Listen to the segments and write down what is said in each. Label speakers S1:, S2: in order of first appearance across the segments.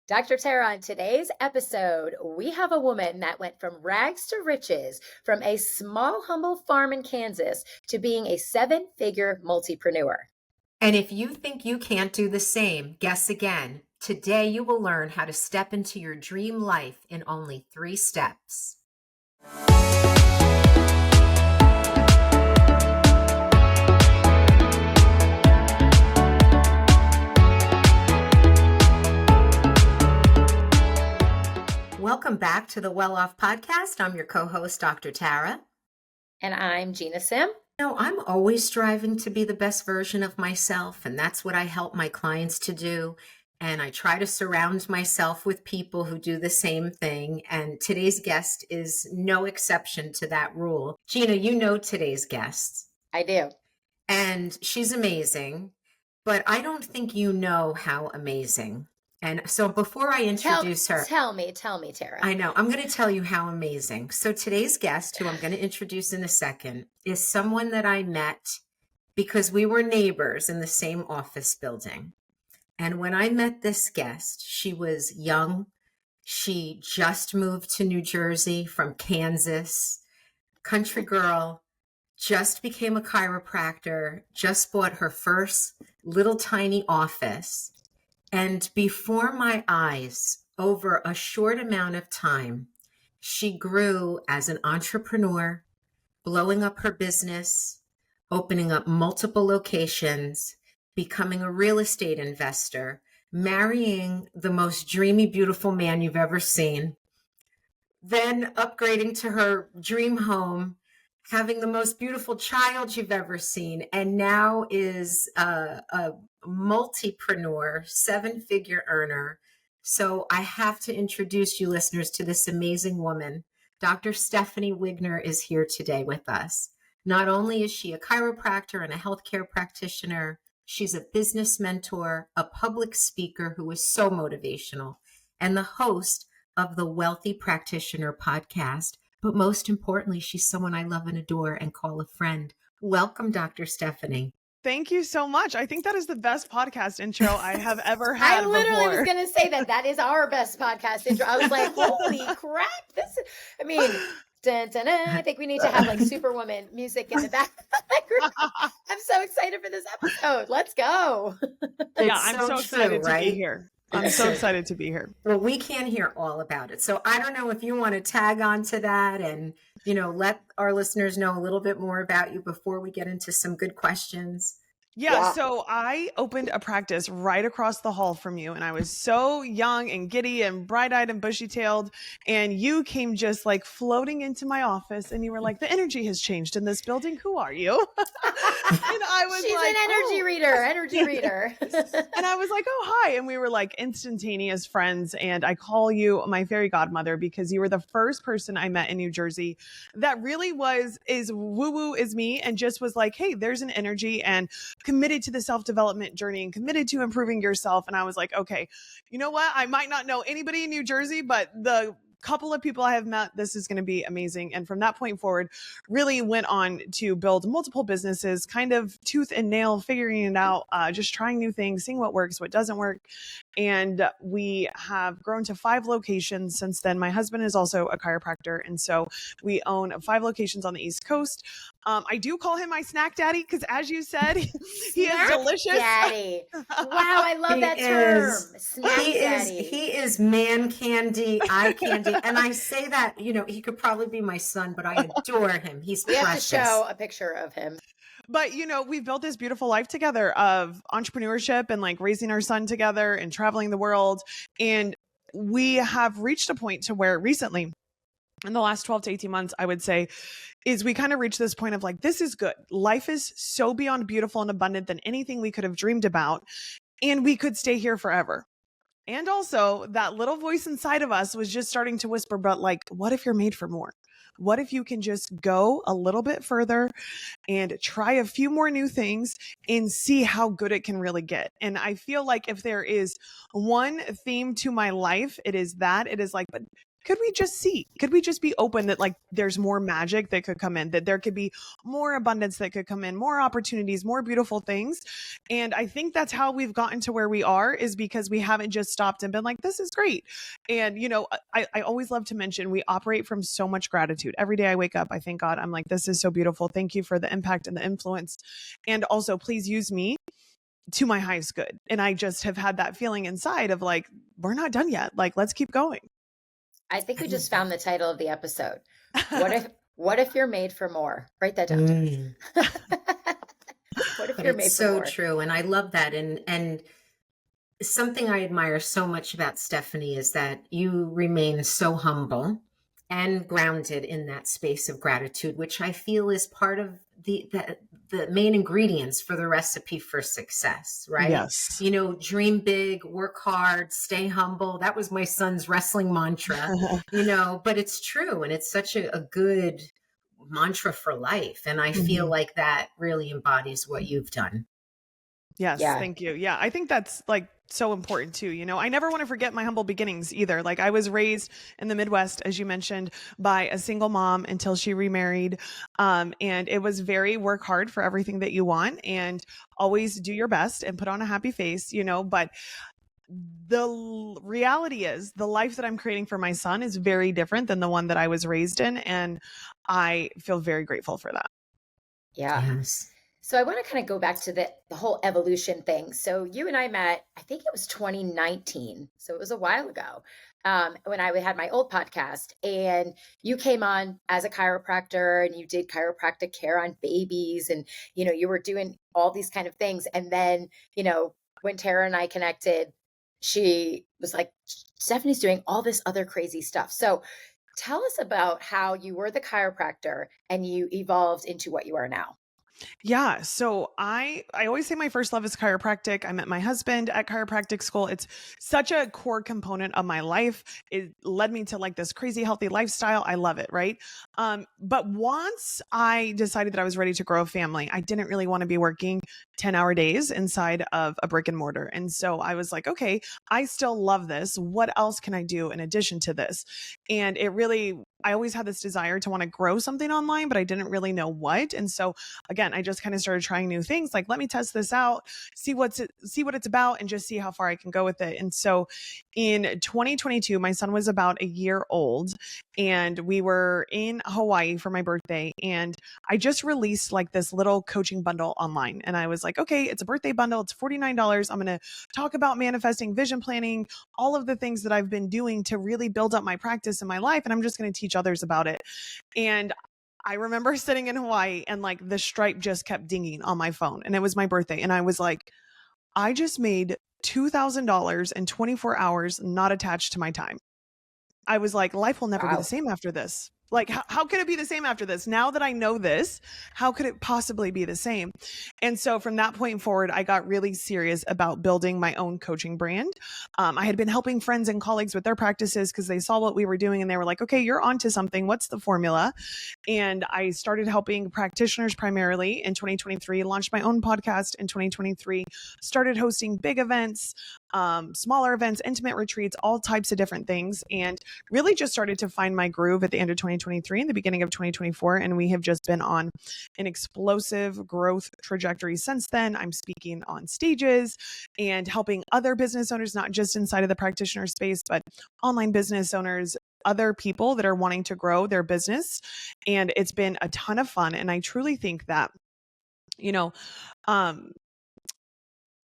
S1: Dr. Tara, on today's episode, we have a woman that went from rags to riches, from a small, humble farm in Kansas to being a seven-figure multipreneur.
S2: And if you think you can't do the same, guess again. Today you will learn how to step into your dream life in only 3 steps. Welcome back to the Welloff Podcast. I'm your co-host, Dr. Tara.
S1: And I'm Gina Sim.
S2: I'm always striving to be the best version of myself, and that's what I help my clients to do. And I try to surround myself with people who do the same thing. And today's guest is no exception to that rule. Gina, you know today's guest.
S1: I do.
S2: And she's amazing, but I don't think you know how amazing. And so before I introduce her.
S1: Tell me, Tara.
S2: I know. I'm going to tell you how amazing. So today's guest, who I'm going to introduce in a second, is someone that I met because we were neighbors in the same office building. And when I met this guest, she was young. She just moved to New Jersey from Kansas. Country girl, just became a chiropractor, just bought her first little tiny office. And before my eyes, over a short amount of time, she grew as an entrepreneur, blowing up her business, opening up multiple locations, becoming a real estate investor, marrying the most dreamy, beautiful man you've ever seen, then upgrading to her dream home, having the most beautiful child you've ever seen, and now is a multipreneur, 7-figure earner. So I have to introduce you listeners to this amazing woman. Dr. Stephanie Wigner is here today with us. Not only is she a chiropractor and a healthcare practitioner, she's a business mentor, a public speaker who is so motivational, and the host of the Wealthy Practitioner podcast. But most importantly, she's someone I love and adore and call a friend. Welcome, Dr. Stephanie.
S3: Thank you so much. I think that is the best podcast intro I have ever had.
S1: I literally was going to say that is our best podcast intro. I was like, holy crap. Dun, dun, dun. I think we need to have like Superwoman music in the back. I'm so excited for this episode. Let's go.
S3: I'm so excited to be here. I'm so excited to be here.
S2: Well, we can't hear all about it. So I don't know if you want to tag on to that and, let our listeners know a little bit more about you before we get into some good questions.
S3: Yeah, so I opened a practice right across the hall from you, and I was so young and giddy and bright-eyed and bushy-tailed, and you came just like floating into my office, and you were like, the energy has changed in this building. Who are you? And I was
S1: She's
S3: like,
S1: an energy reader.
S3: And I was like, oh, hi. And we were like instantaneous friends, and I call you my fairy godmother because you were the first person I met in New Jersey that really is woo-woo is me, and just was like, hey, there's an energy, and committed to the self-development journey and committed to improving yourself. And I was like, okay, you know what? I might not know anybody in New Jersey, but the couple of people I have met, this is going to be amazing. And from that point forward, really went on to build multiple businesses, kind of tooth and nail, figuring it out, just trying new things, seeing what works, what doesn't work. And we have grown to 5 locations since then. My husband is also a chiropractor. And so we own 5 locations on the East Coast. I do call him my snack daddy because, as you said, he is delicious.
S1: Daddy. Wow, I love that term. Snack daddy.
S2: He is man candy, eye candy. And I say that, he could probably be my son, but I adore him. He's precious.
S1: We have to show a picture of him.
S3: But, we've built this beautiful life together of entrepreneurship and like raising our son together and traveling the world. And we have reached a point to where recently, in the last 12 to 18 months, I would say, is we kind of reached this point of like, this is good. Life is so beyond beautiful and abundant than anything we could have dreamed about. And we could stay here forever. And also that little voice inside of us was just starting to whisper, but like, what if you're made for more? What if you can just go a little bit further and try a few more new things and see how good it can really get? And I feel like if there is one theme to my life, it is that. It is like, but could we just see? Could we just be open that like there's more magic that could come in, that there could be more abundance that could come in, more opportunities, more beautiful things. And I think that's how we've gotten to where we are, is because we haven't just stopped and been like, this is great. And, I always love to mention we operate from so much gratitude. Every day I wake up, I thank God. I'm like, this is so beautiful. Thank you for the impact and the influence. And also please use me to my highest good. And I just have had that feeling inside of like, we're not done yet. Like, let's keep going.
S1: I think we just found the title of the episode. What if you're made for more? Write that down. What if you're made for more?
S2: So true. And I love that. And something I admire so much about Stephanie is that you remain so humble and grounded in that space of gratitude, which I feel is part of the main ingredients for the recipe for success, right?
S3: Yes.
S2: Dream big, work hard, stay humble. That was my son's wrestling mantra, but it's true. And it's such a good mantra for life. And I feel like that really embodies what you've done.
S3: Yes. Yeah. Thank you. Yeah. I think that's like so important too. I never want to forget my humble beginnings either. Like I was raised in the Midwest, as you mentioned, by a single mom until she remarried. And it was very work hard for everything that you want and always do your best and put on a happy face, but the reality is the life that I'm creating for my son is very different than the one that I was raised in. And I feel very grateful for that.
S1: Yeah.
S2: Yes.
S1: So I want to kind of go back to the whole evolution thing. So you and I met, I think it was 2019. So it was a while ago when I had my old podcast, and you came on as a chiropractor and you did chiropractic care on babies, and, you were doing all these kind of things. And then, when Tara and I connected, she was like, Stephanie's doing all this other crazy stuff. So tell us about how you were the chiropractor and you evolved into what you are now.
S3: Yeah. So I always say my first love is chiropractic. I met my husband at chiropractic school. It's such a core component of my life. It led me to like this crazy healthy lifestyle. I love it. Right. But once I decided that I was ready to grow a family, I didn't really want to be working 10-hour days inside of a brick and mortar. And so I was like, okay, I still love this. What else can I do in addition to this? And I always had this desire to want to grow something online, but I didn't really know what. And so again, I just kind of started trying new things. Like, let me test this out, see what it's about, and just see how far I can go with it. And so in 2022, my son was about a year old and we were in Hawaii for my birthday. And I just released like this little coaching bundle online. And I was like, okay, it's a birthday bundle. It's $49. I'm going to talk about manifesting, vision planning, all of the things that I've been doing to really build up my practice in my life. And I'm just going to teach others about it. And I remember sitting in Hawaii and like the stripe just kept dinging on my phone, and it was my birthday. And I was like, I just made $2,000 in 24 hours, not attached to my time. I was like, life will never be the same after this. Like, how could it be the same after this? Now that I know this, how could it possibly be the same? And so from that point forward, I got really serious about building my own coaching brand. I had been helping friends and colleagues with their practices because they saw what we were doing and they were like, okay, you're onto something. What's the formula? And I started helping practitioners primarily in 2023, launched my own podcast in 2023, started hosting big events, smaller events, intimate retreats, all types of different things, and really just started to find my groove at the end of 2023 and the beginning of 2024. And we have just been on an explosive growth trajectory since then. I'm speaking on stages and helping other business owners, not just inside of the practitioner space, but online business owners, other people that are wanting to grow their business. And it's been a ton of fun. And I truly think that,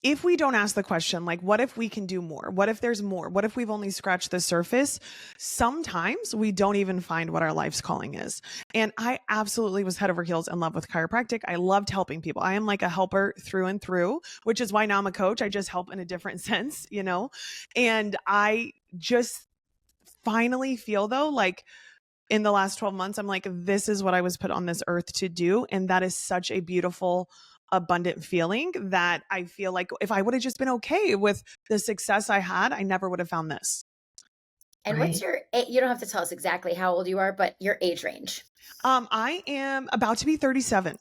S3: if we don't ask the question, like, what if we can do more? What if there's more? What if we've only scratched the surface? Sometimes we don't even find what our life's calling is. And I absolutely was head over heels in love with chiropractic. I loved helping people. I am like a helper through and through, which is why now I'm a coach. I just help in a different sense, and I just finally feel though, like in the last 12 months, I'm like, this is what I was put on this earth to do. And that is such a beautiful, abundant feeling that I feel like if I would have just been okay with the success I had, I never would have found this.
S1: And What's you don't have to tell us exactly how old you are, but your age range.
S3: I am about to be 37.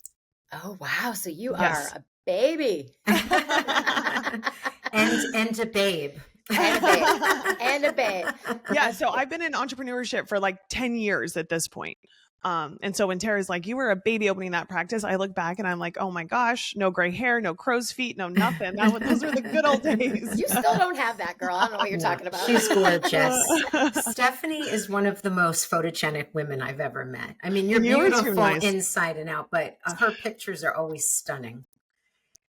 S1: Oh, wow. So you are a baby.
S2: and a babe.
S1: And a babe. And a babe.
S3: Yeah. So I've been in entrepreneurship for like 10 years at this point. And so when Tara's like, you were a baby opening that practice, I look back and I'm like, oh my gosh, no gray hair, no crow's feet, no nothing. Those were the good old days.
S1: You still don't have that, girl. I don't know what you're talking about.
S2: She's gorgeous. Stephanie is one of the most photogenic women I've ever met. I mean, you're beautiful inside and out, but her pictures are always stunning.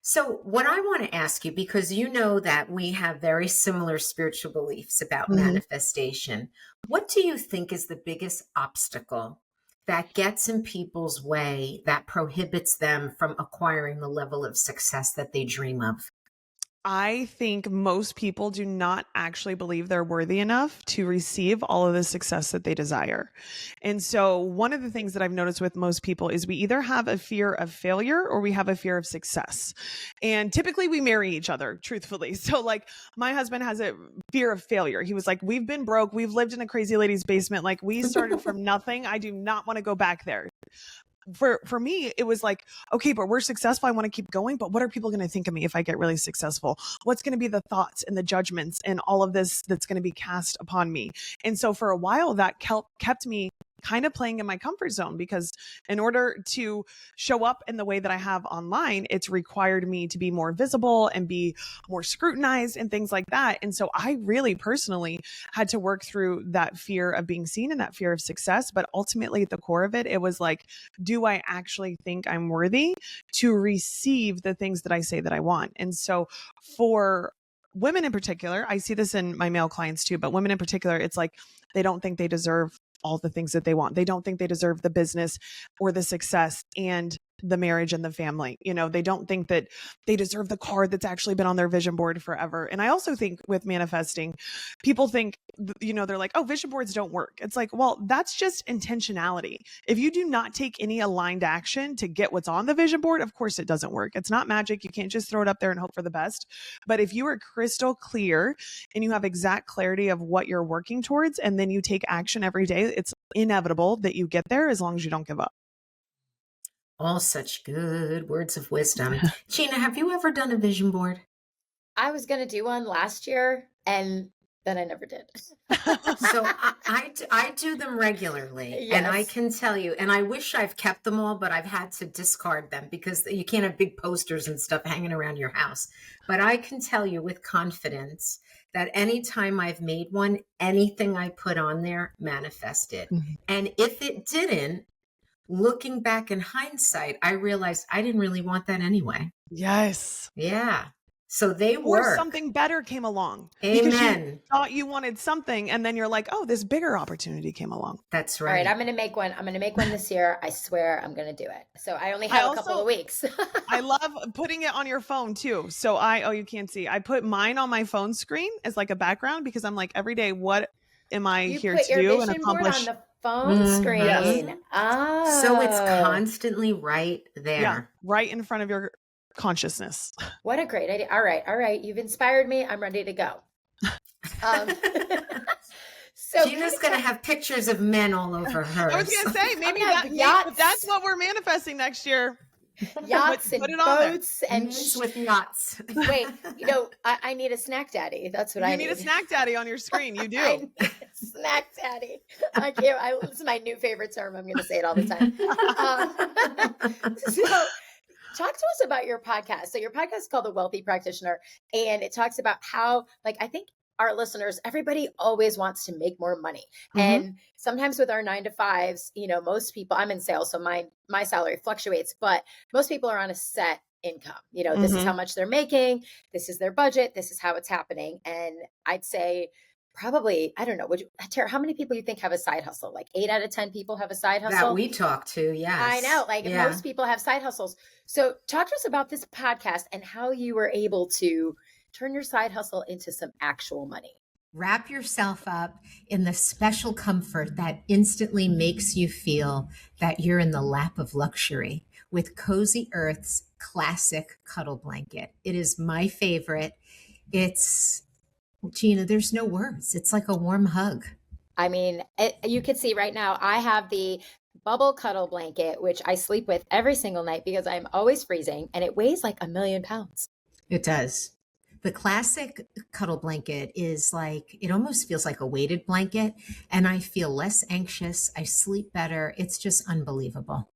S2: So what I want to ask you, because you know that we have very similar spiritual beliefs about manifestation, what do you think is the biggest obstacle that gets in people's way that prohibits them from acquiring the level of success that they dream of?
S3: I think most people do not actually believe they're worthy enough to receive all of the success that they desire. And so one of the things that I've noticed with most people is we either have a fear of failure or we have a fear of success. And typically we marry each other, truthfully. So like my husband has a fear of failure. He was like, we've been broke. We've lived in a crazy lady's basement. Like we started from nothing. I do not want to go back there. For me, it was like, okay, but we're successful. I want to keep going. But what are people going to think of me if I get really successful? What's going to be the thoughts and the judgments and all of this that's going to be cast upon me? And so for a while that kept me kind of playing in my comfort zone, because in order to show up in the way that I have online, it's required me to be more visible and be more scrutinized and things like that. And so I really personally had to work through that fear of being seen and that fear of success. But ultimately at the core of it, it was like, do I actually think I'm worthy to receive the things that I say that I want? And so for women in particular, I see this in my male clients too, but women in particular, it's like, they don't think they deserve all the things that they want. They don't think they deserve the business or the success and the marriage and the family. You know, they don't think that they deserve the car that's actually been on their vision board forever. And I also think with manifesting, people think, you know, they're like, oh, vision boards don't work. It's like, well, that's just intentionality. If you do not take any aligned action to get what's on the vision board, of course it doesn't work. It's not magic. You can't just throw it up there and hope for the best. But if you are crystal clear and you have exact clarity of what you're working towards, and then you take action every day, it's inevitable that you get there as long as you don't give up.
S2: All such good words of wisdom. Gina, have you ever done a vision board?
S1: I was going to do one last year and then I never did.
S2: So I do them regularly.
S1: Yes.
S2: And I can tell you, and I wish I've kept them all, but I've had to discard them because you can't have big posters and stuff hanging around your house. But I can tell you with confidence that anytime I've made one, anything I put on there manifested. And if it didn't, looking back in hindsight, I realized I didn't really want that anyway.
S3: Yes.
S2: Yeah. So they were.
S3: Or something better came along.
S2: Amen.
S3: Because you thought you wanted something and then you're like, oh, this bigger opportunity came along.
S2: That's right.
S1: All right, I'm going to make one. I'm going to make one this year. I swear I'm going to do it. So I only have a couple of weeks.
S3: I love putting it on your phone too. So you can't see. I put mine on my phone screen as like a background because I'm like, every day, what am I here to do and accomplish?
S1: On the phone screen.
S3: Yes.
S1: Oh.
S2: So it's constantly right there.
S3: Yeah, right in front of your consciousness.
S1: What a great idea. All right. You've inspired me. I'm ready to go. So
S2: Gina's going to have pictures of men all over her.
S3: I was going to say, maybe that's what we're manifesting next year.
S1: Yachts and boats and
S2: with yachts.
S1: Wait, I need a snack daddy. That's what I need.
S3: You need a snack daddy on your screen. You do.
S1: Snack daddy. I can't. This is my new favorite term. I'm going to say it all the time. So talk to us about your podcast. So your podcast is called The Wealthy Practitioner, and it talks about how, like, I think our listeners, everybody always wants to make more money. And sometimes with our 9-to-5s, most people, I'm in sales, so my salary fluctuates, but most people are on a set income. This is how much they're making. This is their budget. This is how it's happening. And I'd say probably, I don't know, Tara, how many people you think have a side hustle? Like 8 out of 10 people have a side hustle?
S2: That we talk to, yes.
S1: I know, most people have side hustles. So talk to us about this podcast and how you were able to turn your side hustle into some actual money.
S2: Wrap yourself up in the special comfort that instantly makes you feel that you're in the lap of luxury with Cozy Earth's classic cuddle blanket. It is my favorite. Gina, there's no words. It's like a warm hug.
S1: I mean, you could see right now, I have the bubble cuddle blanket, which I sleep with every single night because I'm always freezing, and it weighs like 1,000,000 pounds.
S2: It does. The classic cuddle blanket is like, it almost feels like a weighted blanket, and I feel less anxious. I sleep better. It's just unbelievable.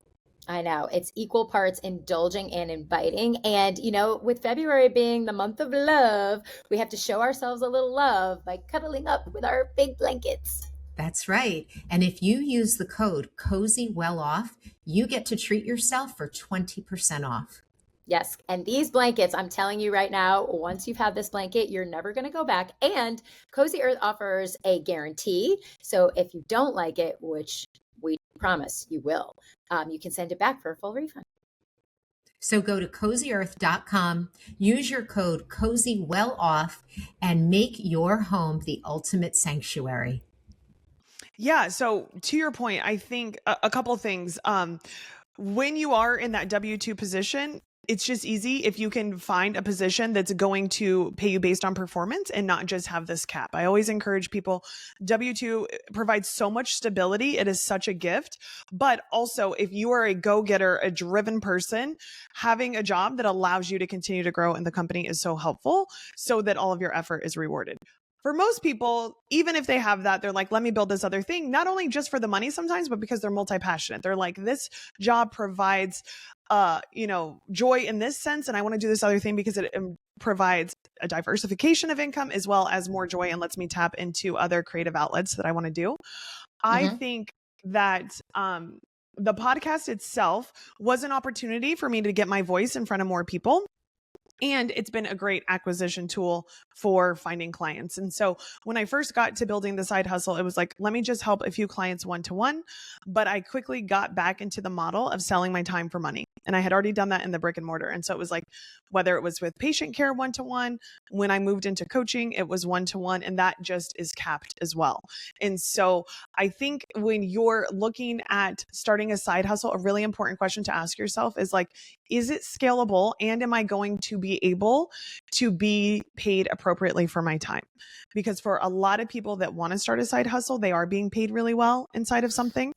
S1: I know it's equal parts indulging and inviting. And, with February being the month of love, we have to show ourselves a little love by cuddling up with our big blankets.
S2: That's right. And if you use the code Cozy Welloff, you get to treat yourself for 20% off.
S1: Yes. And these blankets, I'm telling you right now, once you've had this blanket, you're never going to go back. And Cozy Earth offers a guarantee. So if you don't like it, which we promise you will, you can send it back for a full refund.
S2: So go to cozyearth.com, use your code CozyWelloff, and make your home the ultimate sanctuary.
S3: Yeah. So to your point, I think a couple of things. When you are in that W-2 position, it's just easy if you can find a position that's going to pay you based on performance and not just have this cap. I always encourage people, W-2 provides so much stability. It is such a gift. But also, if you are a go-getter, a driven person, having a job that allows you to continue to grow in the company is so helpful so that all of your effort is rewarded. For most people, even if they have that, they're like, let me build this other thing, not only just for the money sometimes, but because they're multi-passionate. They're like, this job provides, joy in this sense. And I want to do this other thing because it provides a diversification of income as well as more joy and lets me tap into other creative outlets that I want to do. I think that, the podcast itself was an opportunity for me to get my voice in front of more people. And it's been a great acquisition tool for finding clients. And so when I first got to building the side hustle, it was like, let me just help a few clients one-to-one. But I quickly got back into the model of selling my time for money. And I had already done that in the brick and mortar. And so it was like, whether it was with patient care one-to-one, when I moved into coaching, it was one-to-one, and that just is capped as well. And so I think when you're looking at starting a side hustle, a really important question to ask yourself is like, is it scalable? And am I going to be able to be paid appropriately for my time? Because for a lot of people that want to start a side hustle, they are being paid really well inside of something.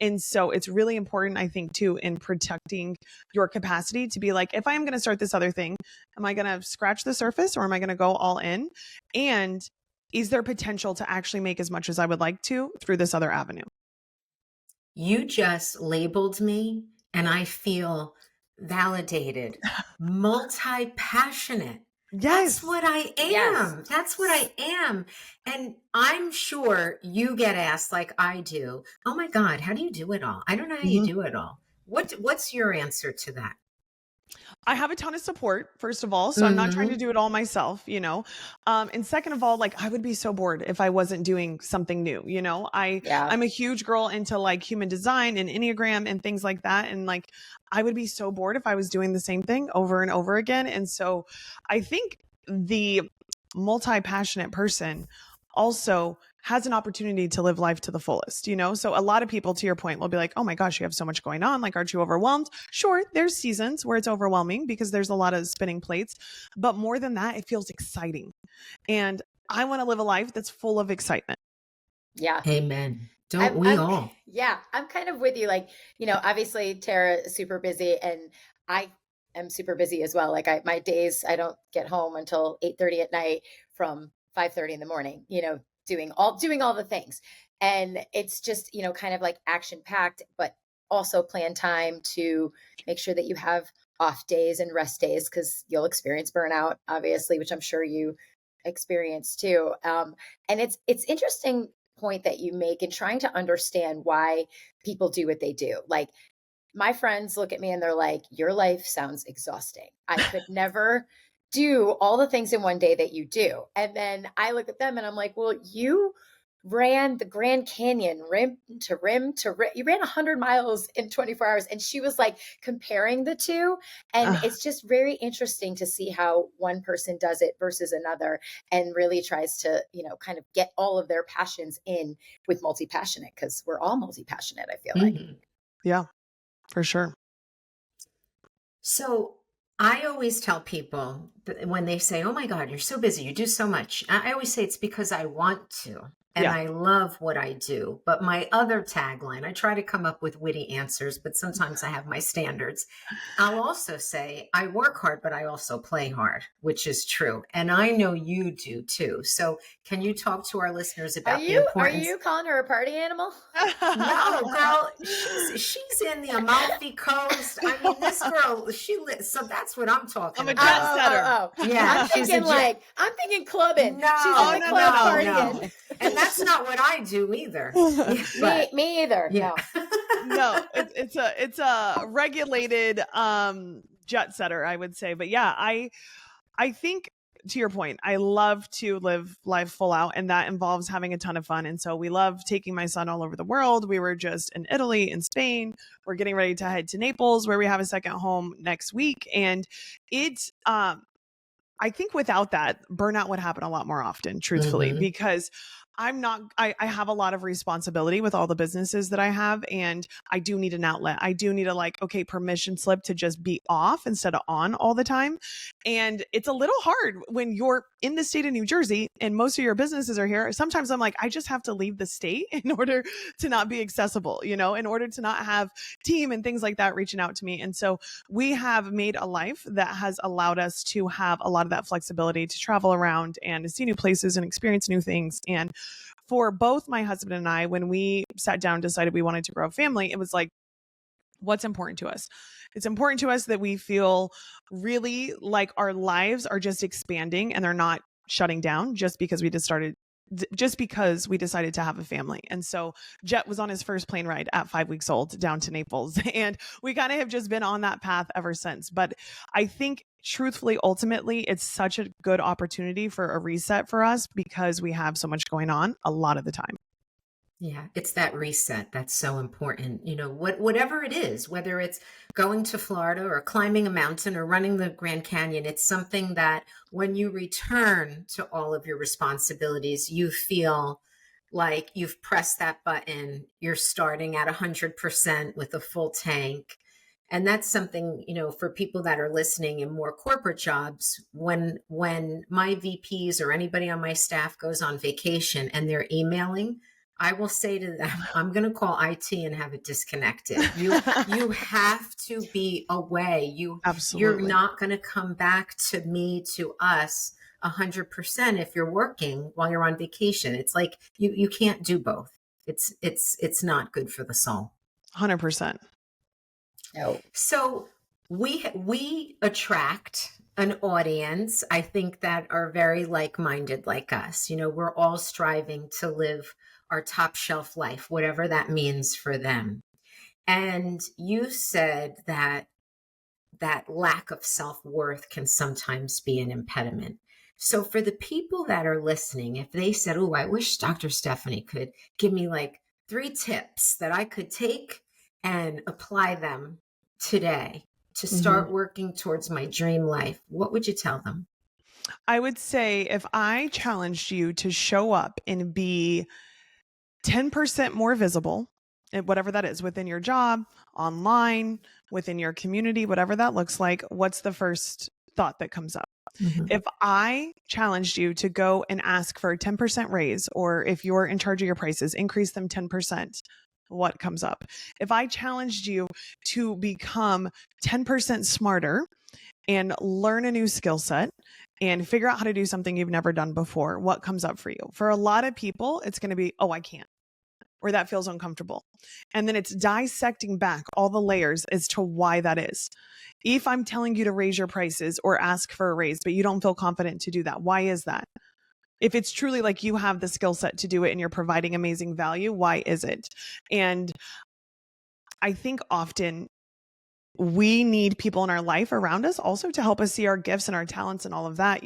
S3: And so it's really important, I think, too, in protecting your capacity to be like, if I am going to start this other thing, am I going to scratch the surface or am I going to go all in? And is there potential to actually make as much as I would like to through this other avenue?
S2: You just labeled me, and I feel validated, multi-passionate.
S3: Yes.
S2: That's what I am.
S1: Yes.
S2: That's what I am. And I'm sure you get asked like I do, oh my God, how do you do it all? I don't know how you do it all. What's your answer to that?
S3: I have a ton of support, first of all. So I'm not trying to do it all myself, and second of all, like I would be so bored if I wasn't doing something new, I'm a huge girl into like human design and Enneagram and things like that. And like, I would be so bored if I was doing the same thing over and over again. And so I think the multi-passionate person also has an opportunity to live life to the fullest, So a lot of people, to your point, will be like, oh my gosh, you have so much going on. Like, aren't you overwhelmed? Sure. There's seasons where it's overwhelming because there's a lot of spinning plates, but more than that, it feels exciting. And I want to live a life that's full of excitement.
S1: Yeah.
S2: Amen. Don't we all?
S1: Yeah. I'm kind of with you. Like, obviously Tara is super busy and I am super busy as well. Like my days, I don't get home until 8:30 at night from 5:30 in the morning, doing all the things. And it's just, kind of like action packed, but also plan time to make sure that you have off days and rest days, because you'll experience burnout, obviously, which I'm sure you experience too. And it's interesting point that you make in trying to understand why people do what they do. Like my friends look at me and they're like, your life sounds exhausting. I could never do all the things in one day that you do. And then I look at them and I'm like, well, you ran the Grand Canyon rim to rim to rim. You ran 100 miles in 24 hours. And she was like comparing the two. And it's just very interesting to see how one person does it versus another and really tries to, kind of get all of their passions in with multi-passionate, because we're all multi-passionate, I feel like.
S3: Yeah, for sure.
S2: So I always tell people that when they say, oh my God, you're so busy, you do so much. I always say it's because I want to. and I love what I do. But my other tagline, I try to come up with witty answers, but sometimes I have my standards. I'll also say I work hard, but I also play hard, which is true. And I know you do too. So can you talk to our listeners about the importance?
S1: Are you calling her a party animal?
S2: No, girl, she's in the Amalfi Coast. I mean, this girl, so that's what I'm talking
S3: I'm a
S2: about.
S3: jet setter.
S2: Yeah,
S1: I'm thinking clubbing.
S2: No,
S1: she's in the club partying.
S2: No. And that's not what I do either.
S1: Me either.
S2: Yeah.
S3: No, it's a regulated jet setter, I would say. But yeah, I think, to your point, I love to live life full out, and that involves having a ton of fun. And so we love taking my son all over the world. We were just in Italy, in Spain. We're getting ready to head to Naples, where we have a second home next week. And it's, I think without that, burnout would happen a lot more often, truthfully, because I have a lot of responsibility with all the businesses that I have, and I do need an outlet. I do need a permission slip to just be off instead of on all the time. And it's a little hard when you're in the state of New Jersey and most of your businesses are here. Sometimes I'm like, I just have to leave the state in order to not be accessible, in order to not have team and things like that reaching out to me. And so we have made a life that has allowed us to have a lot of that flexibility to travel around and to see new places and experience new things. And for both my husband and I, when we sat down and decided we wanted to grow a family, it was like, what's important to us? It's important to us that we feel really like our lives are just expanding and they're not shutting down just because we decided to have a family. And so Jet was on his first plane ride at 5 weeks old down to Naples. And we kind of have just been on that path ever since. But I think truthfully, ultimately, it's such a good opportunity for a reset for us because we have so much going on a lot of the time.
S2: Yeah, it's that reset that's so important. Whatever it is, whether it's going to Florida or climbing a mountain or running the Grand Canyon, it's something that when you return to all of your responsibilities, you feel like you've pressed that button. You're starting at 100% with a full tank. And that's something, for people that are listening in more corporate jobs, when my VPs or anybody on my staff goes on vacation and they're emailing, I will say to them, I'm going to call IT and have it disconnected. You have to be away.
S3: Absolutely.
S2: You're not going to come back to me, to us 100% if you're working while you're on vacation. It's like, you can't do both. It's not good for the soul.
S3: 100%.
S1: No.
S2: So we attract an audience, I think, that are very like-minded like us. We're all striving to live our top shelf life, whatever that means for them. And you said that lack of self-worth can sometimes be an impediment. So for the people that are listening, if they said, oh, I wish Dr. Stephanie could give me 3 tips that I could take and apply them today to start working towards my dream life, what would you tell them?
S3: I would say if I challenged you to show up and be 10% more visible, whatever that is, within your job, online, within your community, whatever that looks like, what's the first thought that comes up? If I challenged you to go and ask for a 10% raise, or if you're in charge of your prices, increase them 10%, what comes up? If I challenged you to become 10% smarter and learn a new skill set and figure out how to do something you've never done before, what comes up for you? For a lot of people, it's going to be, oh, I can't, or that feels uncomfortable. And then it's dissecting back all the layers as to why that is. If I'm telling you to raise your prices or ask for a raise, but you don't feel confident to do that, why is that? If it's truly like you have the skill set to do it and you're providing amazing value, why is it? And I think often we need people in our life around us also to help us see our gifts and our talents and all of that.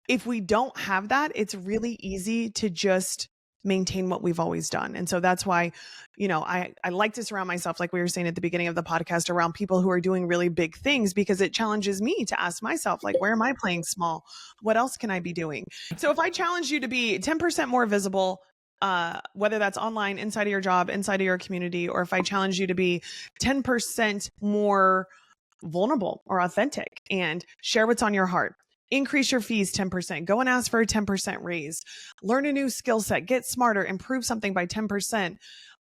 S3: If we don't have that, it's really easy to just maintain what we've always done. And so that's why, I like to surround myself, like we were saying at the beginning of the podcast, around people who are doing really big things, because it challenges me to ask myself, where am I playing small? What else can I be doing? So if I challenge you to be 10% more visible, whether that's online, inside of your job, inside of your community, or if I challenge you to be 10% more vulnerable or authentic and share what's on your heart, increase your fees 10%, go and ask for a 10% raise, learn a new skill set, get smarter, improve something by 10%.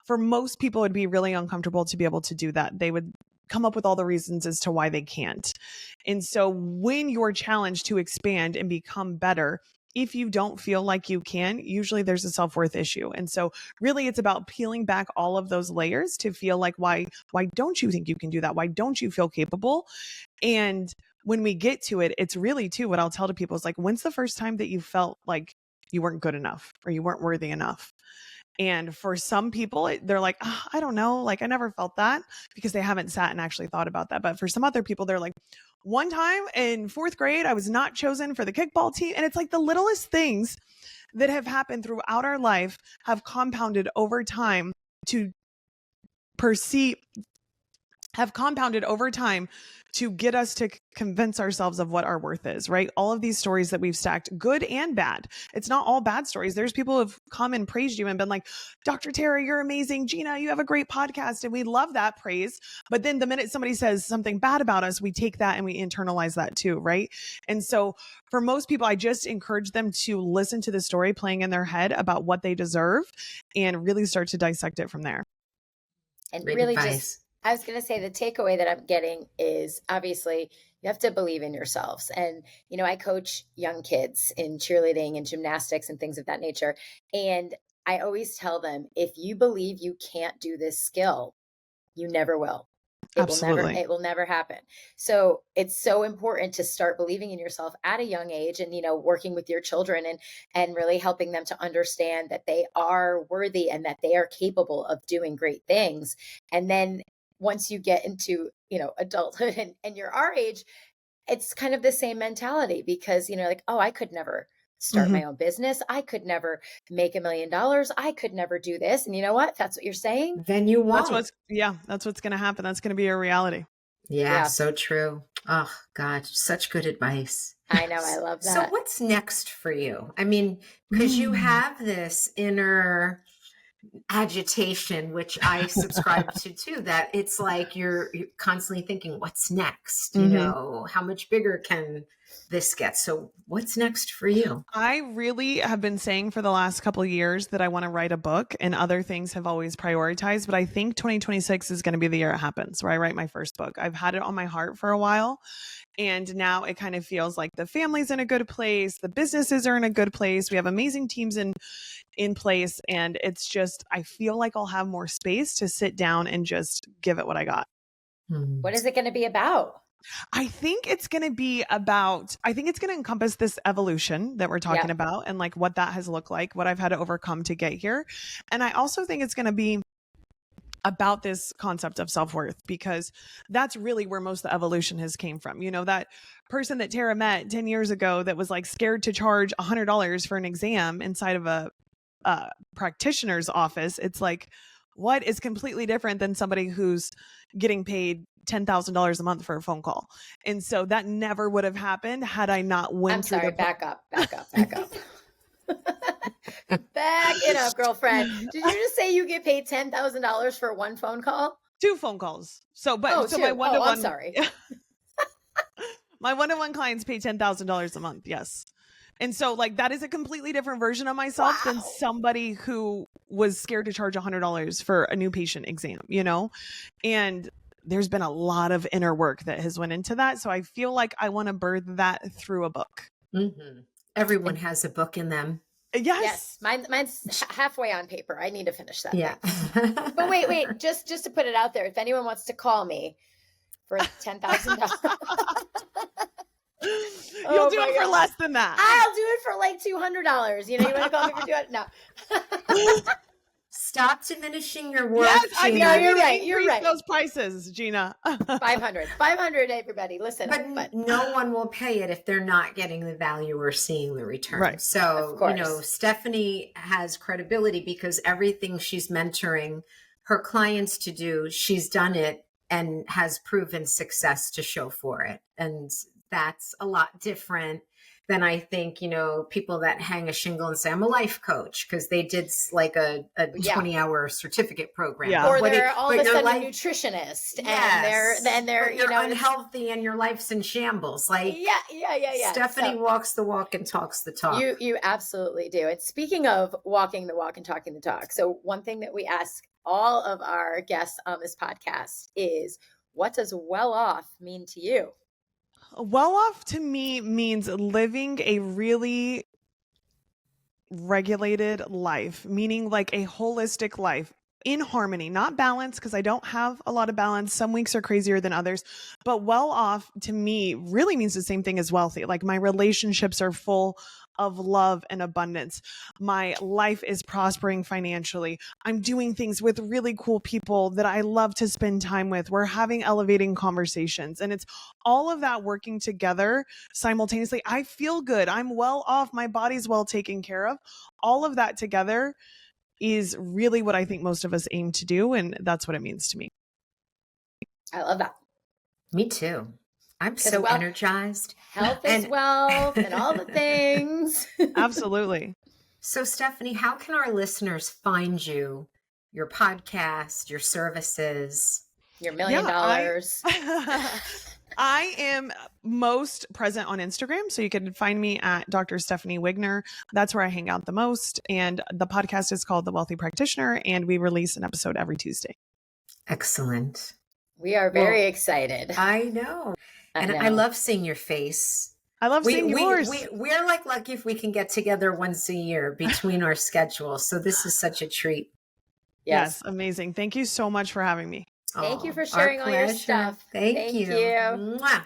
S3: For most people, it'd be really uncomfortable to be able to do that. They would come up with all the reasons as to why they can't. And so when you're challenged to expand and become better, if you don't feel like you can, usually there's a self-worth issue. And so really it's about peeling back all of those layers to feel like, why don't you think you can do that? Why don't you feel capable? And when we get to it, it's really too, what I'll tell to people is like, when's the first time that you felt like you weren't good enough or you weren't worthy enough? And for some people, they're like, oh, I don't know. Like, I never felt that, because they haven't sat and actually thought about that. But for some other people, they're like, one time in 4th grade, I was not chosen for the kickball team. And it's like the littlest things that have happened throughout our life have compounded over time to get us to convince ourselves of what our worth is, right? All of these stories that we've stacked, good and bad. It's not all bad stories. There's people who've come and praised you and been like, Dr. Tara, you're amazing. Gina, you have a great podcast. And we love that praise. But then the minute somebody says something bad about us, we take that and we internalize that too, right? And so for most people, I just encourage them to listen to the story playing in their head about what they deserve and really start to dissect it from there.
S1: And
S2: Great
S1: really
S2: advice.
S1: I was going to say the takeaway that I'm getting is obviously you have to believe in yourselves. And, I coach young kids in cheerleading and gymnastics and things of that nature. And I always tell them, if you believe you can't do this skill, you never will.
S3: Absolutely.
S1: It will never happen. So it's so important to start believing in yourself at a young age and, working with your children and really helping them to understand that they are worthy and that they are capable of doing great things. And then once you get into, adulthood and you're our age, it's kind of the same mentality because, like, oh, I could never start my own business. I could never make $1 million. I could never do this. And you know what? If that's what you're saying,
S2: Then you won't.
S3: That's what's going to happen. That's going to be your reality.
S2: Yeah, so true. Oh, God, such good advice.
S1: I know. I love that.
S2: So what's next for you? I mean, because you have this inner agitation, which I subscribe to too, that it's like you're constantly thinking, what's next? How much bigger can this get? So what's next for you?
S3: I really have been saying for the last couple of years that I want to write a book, and other things have always prioritized, but I think 2026 is going to be the year it happens, where I write my first book. I've had it on my heart for a while, and now it kind of feels like the family's in a good place. The businesses are in a good place. We have amazing teams in place. And it's just, I feel like I'll have more space to sit down and just give it what I got.
S1: What is it going to be about?
S3: I think it's going to encompass this evolution that we're talking about and like what that has looked like, what I've had to overcome to get here. And I also think it's going to be about this concept of self-worth, because that's really where most of the evolution has came from. That person that Tara met 10 years ago that was like scared to charge $100 for an exam inside of a practitioner's office. It's like, what is completely different than somebody who's getting paid $10,000 a month for a phone call. And so that never would have happened had I not
S1: back up. Back it up, girlfriend. Did you just say you get paid $10,000 for one phone call?
S3: 2 phone calls. So my one-to-one.
S1: I'm sorry.
S3: My one-to-one clients pay $10,000 a month. Yes. And so like that is a completely different version of myself than somebody who was scared to charge $100 for a new patient exam, and there's been a lot of inner work that has went into that. So I feel like I want to birth that through a book.
S2: Mm-hmm. Everyone has a book in them.
S1: Yes. Mine's halfway on paper. I need to finish that.
S2: Yeah.
S1: But wait, just to put it out there, if anyone wants to call me for $10,000.
S3: You'll do it for less than that.
S1: I'll do it for like $200. You want to call me for $200? No.
S2: Stop diminishing your worth.
S3: Yes, I know,
S1: you're right. You're right.
S3: Those prices, Gina.
S1: 500, everybody. Listen,
S2: but no one will pay it if they're not getting the value or seeing the return.
S3: Right.
S2: So, Stephanie has credibility because everything she's mentoring her clients to do, she's done it and has proven success to show for it. And that's a lot different than I think, people that hang a shingle and say, I'm a life coach because they did like a 20-hour certificate program.
S3: Yeah.
S1: Or they're all of a sudden a nutritionist and they're
S2: you're unhealthy and your life's in shambles. Like,
S1: yeah.
S2: Stephanie walks the walk and talks the talk.
S1: You absolutely do. And speaking of walking the walk and talking the talk, so one thing that we ask all of our guests on this podcast is, what does well off mean to you?
S3: Well off to me means living a really regulated life, meaning like a holistic life in harmony, not balance, because I don't have a lot of balance. Some weeks are crazier than others, but well off to me really means the same thing as wealthy. Like my relationships are full of love and abundance. My life is prospering financially. I'm doing things with really cool people that I love to spend time with. We're having elevating conversations, and it's all of that working together simultaneously. I feel good. I'm well off. My body's well taken care of. All of that together is really what I think most of us aim to do. And that's what it means to me.
S1: I love that.
S2: Me too. I'm so energized.
S1: Health is wealth and all the things.
S3: Absolutely.
S2: So Stephanie, how can our listeners find you, your podcast, your services?
S1: Your $1 million.
S3: I am most present on Instagram. So you can find me at Dr. Stephanie Wigner. That's where I hang out the most. And the podcast is called The Wealthy Practitioner. And we release an episode every Tuesday.
S2: Excellent.
S1: We are very excited.
S2: I know. I love seeing your face.
S3: I love seeing yours.
S2: We're like lucky if we can get together once a year between our schedules. So this is such a treat.
S3: Yes. Amazing. Thank you so much for having me.
S1: Thank you for sharing all your stuff.
S2: Thank you.
S1: Mwah.